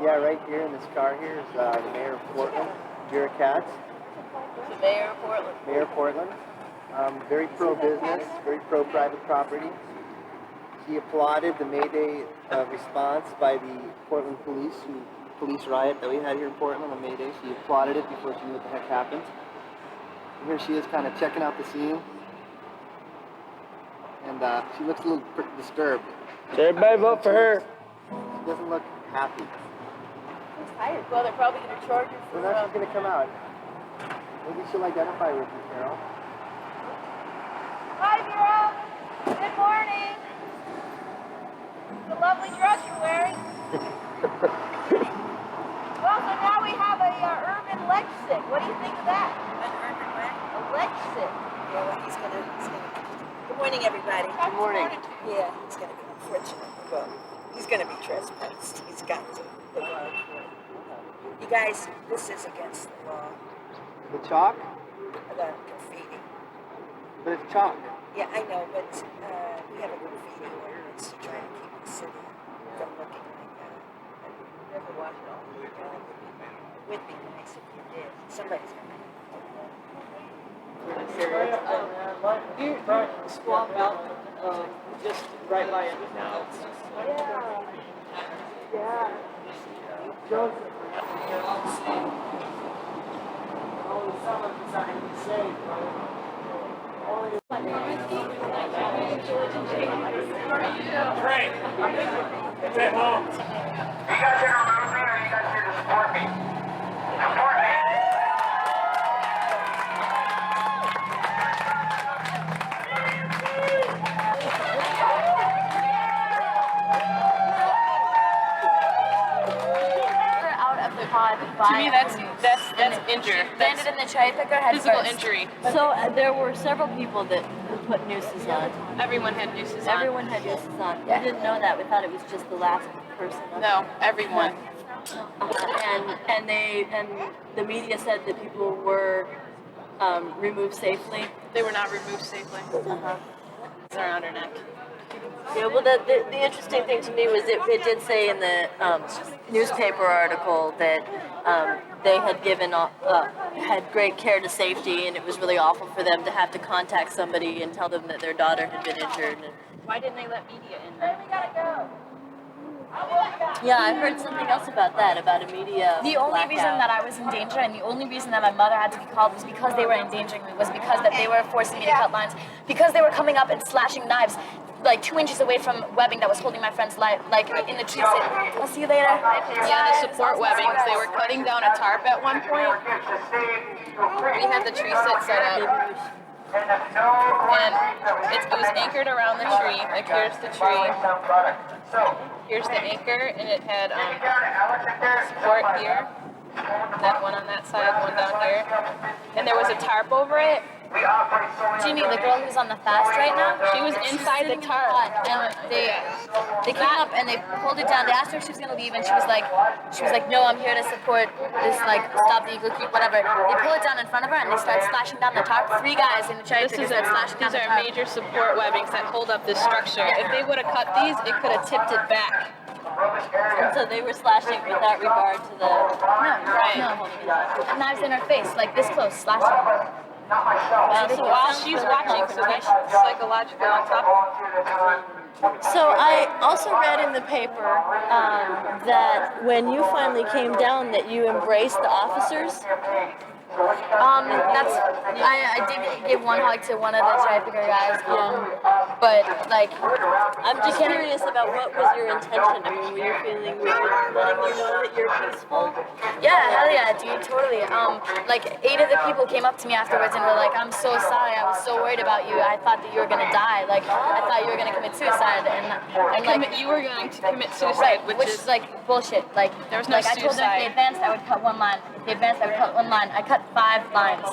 Yeah, right here in this car here is the mayor of Portland, Vera Katz. The mayor of Portland. Mayor of Portland. Very pro-business, very pro-private property. She applauded the Mayday response by the Portland police riot that we had here in Portland on Mayday. She applauded it before she knew what the heck happened. And here she is kind of checking out the scene. And she looks a little disturbed. So everybody vote for her. She doesn't look happy. She's tired. Well, they're probably going to charge her for... Well, now she's going to come out. Maybe she'll identify with you, Carol. Hi, Vera. Good morning. It's a lovely dress you're wearing. Well, so now we have a urban ledge sit. What do you think of that? An urban what? A ledge sit. Yeah, well, he's gonna. Good morning, everybody. Good morning. Yeah, he's gonna be unfortunate. Well, he's gonna be trespassed. He's got to. You guys, this is against the law. The chalk? The graffiti. But it's chalk. Yeah, I know, but we have a graffiti ordinance to try to keep the city from looking like that. Never watch it all. It would be nice if you did. Somebody's gonna. You swap out just right by it now. Yeah. Yeah. Frank, it's at home. You guys here to remove me or you guys here to support me? Support me. Out of the pod. To me, that's injured. Landed in the cherry picker head Physical first. injury. So there were several people that put nooses on. Everyone had nooses on. Everyone had nooses on. We didn't know that. We thought it was just the last person. No, everyone. And the media said that people were removed safely. They were not removed safely. It's around her neck. Yeah, well, the interesting thing to me was it did say in the newspaper article that they had given had great care to safety, and it was really awful for them to have to contact somebody and tell them that their daughter had been injured. Why didn't they let media in then? Yeah, I heard something else about that, about a media The only blackout. reason that I was in danger and the only reason that my mother had to be called was because they were endangering me, was because that they were forcing me to cut lines, because they were coming up and slashing knives like 2 inches away from webbing that was holding my friend's life, like in the tree sit. I'll see you later. Yeah, the support webbings. They were cutting down a tarp at one point. We had the tree sit set up. And it was anchored around the tree. Like here's the tree. Here's the anchor, and it had support here. That one on that side, one down here. And there was a tarp over it. Jeannie, the girl who's on the fast right now, She was inside the tarp. and they came up and they pulled it down. They asked her if she was gonna leave, and she was like, no, I'm here to support this, like, stop the Eagle Creek, whatever. They pull it down in front of her and they start slashing down the tarp. 3 guys in the cherry picker started slashing down These the are tarp. major support webbings that hold up this structure. If they would have cut these, it could have tipped it back. And so they were slashing without regard to the Knives in her face, like this close, slashing. While she's watching, so that's psychological on top of it. So I also read in the paper that when you finally came down that you embraced the officers. I did give one hug to one of the cherry picker guys, but like, I'm just curious about what was your intention. I mean, were you feeling, were you letting you know that you're peaceful? yeah, hell yeah, dude, totally. Like 8 of the people came up to me afterwards and were like, I'm so sorry, I was so worried about you. I thought that you were gonna die. Like, I thought you were gonna commit suicide, and like, You were going to commit suicide, right, which is like bullshit. Like, There was no like I told them if they suicide. advanced, I would cut 1 line. If they advanced, I would cut 1 line. I cut 5 lines.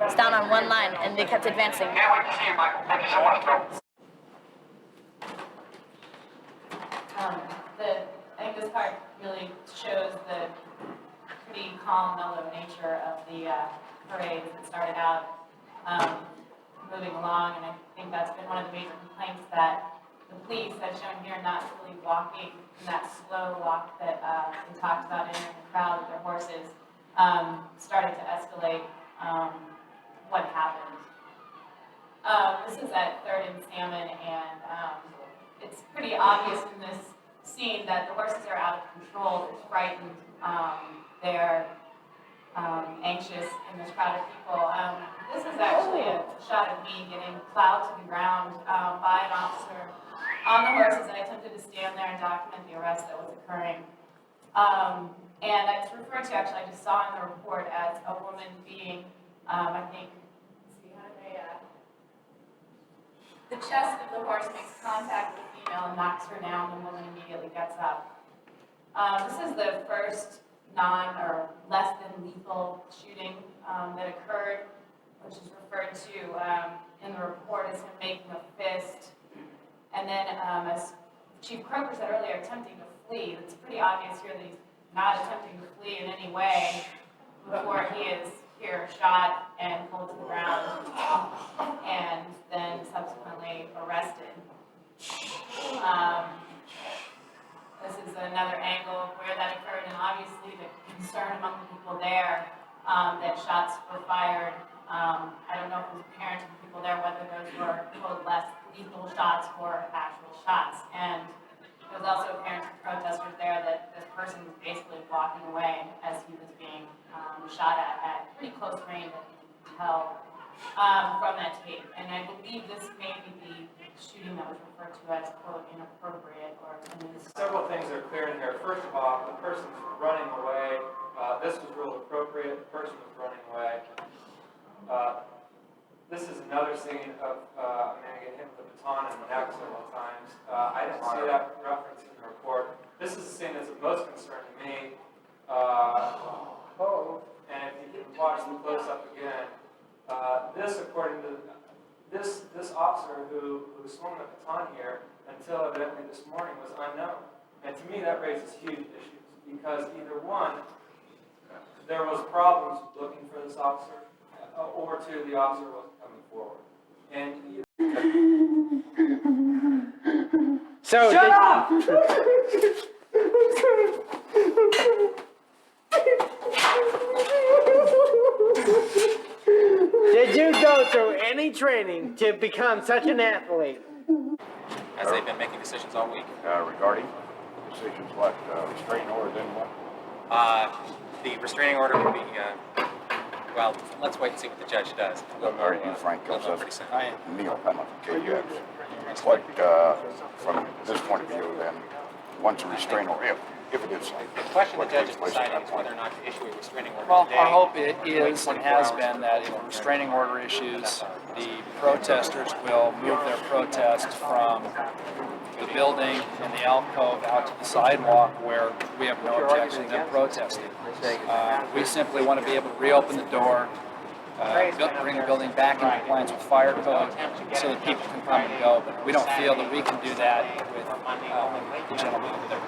It's down on 1 line, and they kept advancing. Can't wait to see you, Michael. Thank you so much, bro. I think this part really shows the pretty calm, mellow nature of the parade that started out moving along, and I think that's been one of the major complaints that the the police, as shown here, not really walking in that slow walk that they talked about entering the crowd with their horses, started to escalate what happened. This is at 3rd and Salmon, and it's pretty obvious in this scene that the horses are out of control. They're frightened. They're anxious in this crowd of people. This is actually a shot of me getting plowed to the ground by an officer on the horses. I attempted to stand there and document the arrest that was occurring. And it's referred to, actually, I just saw in the report, as a woman being, I think, let's see, how did they, the chest of the horse makes contact with the female and knocks her down. The woman immediately gets up. This is the first or less than lethal shooting that occurred, which is referred to in the report as him making a fist. And then, as Chief Croker said earlier, attempting to flee. It's pretty obvious here that he's not attempting to flee in any way before he is here shot and pulled to the ground and then subsequently arrested. This is another angle of where that occurred, and obviously the concern among the people there that shots were fired. I don't know if it was apparent to the people there whether those were, quote, less lethal shots or actual shots. And it was also apparent to the protesters there that this person was basically walking away as he was being shot at pretty close range, that you can tell from that tape. And I believe this may be the shooting that was referred to as, quote, inappropriate or Several things are clear in here. First of all, the person's running away. This was real appropriate. The person was running away. This is another scene of a man getting hit with a baton in the neck several times. I didn't see that reference in the report. This is the scene that's of most concern to me. And if you can watch the close-up again, this, according to this officer who swung the baton here until evidently this morning was unknown. And to me, that raises huge issues because either one, there was problems looking for this officer, or two, the officer wasn't coming forward. And So shut up! Did you go through any training to become such an athlete? As they've been making decisions all week. Regarding decisions, what restraining order, then what? The restraining order would be, well, let's wait and see what the judge does. Are you Frank? We'll know pretty soon. Neil, I'm not the KUX. What, from this point of view, then, once a restraining order, if it is, The question the judge is deciding is whether or not to issue a restraining order Well, today. our hope it is and has been that if a restraining order issues, the protesters will move their protest from the building and the alcove out to the sidewalk where we have no objection to them protesting. We simply want to be able to reopen the door, bring the building back in compliance with fire code so that people can come and go, but we don't feel that we can do that with the gentleman over there.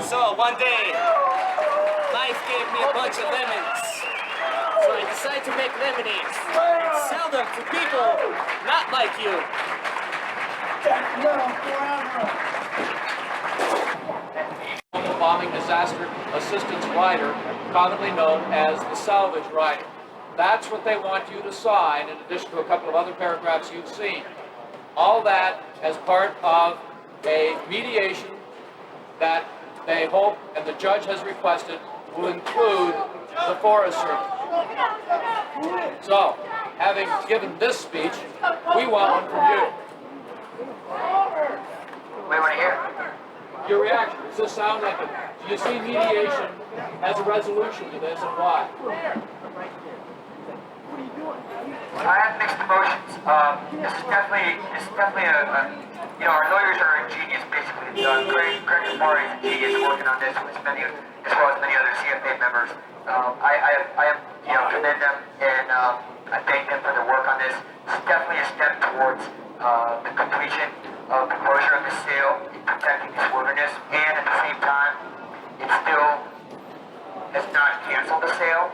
So one day, life gave me a bunch of lemons. So I decided to make lemonade and sell them to people not like you. Bombing disaster assistance rider, commonly known as the salvage rider. That's what they want you to sign, in addition to a couple of other paragraphs you've seen. All that as part of a mediation that they hope, and the judge has requested, will include the Forest Service. So, having given this speech, we want one from you. We want to hear. Your reaction, does this sound like it? Do you see mediation as a resolution to this, and why? I have mixed emotions. This is definitely our lawyers are ingenious, basically. Greg Amari is a genius working on this with many, as well as many other CFA members. I commend them and I thank them for their work on this. It's definitely a step towards the completion of the closure of the sale, protecting this wilderness, and at the same time, it still has not canceled the sale.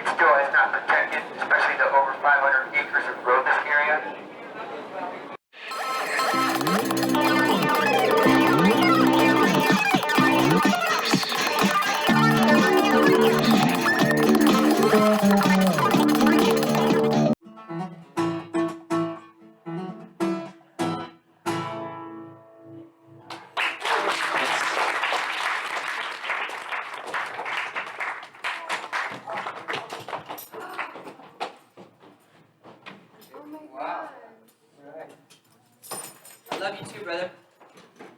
it still is not protected, especially the over 500 acres of roadless area. Wow. All right. I love you too, brother.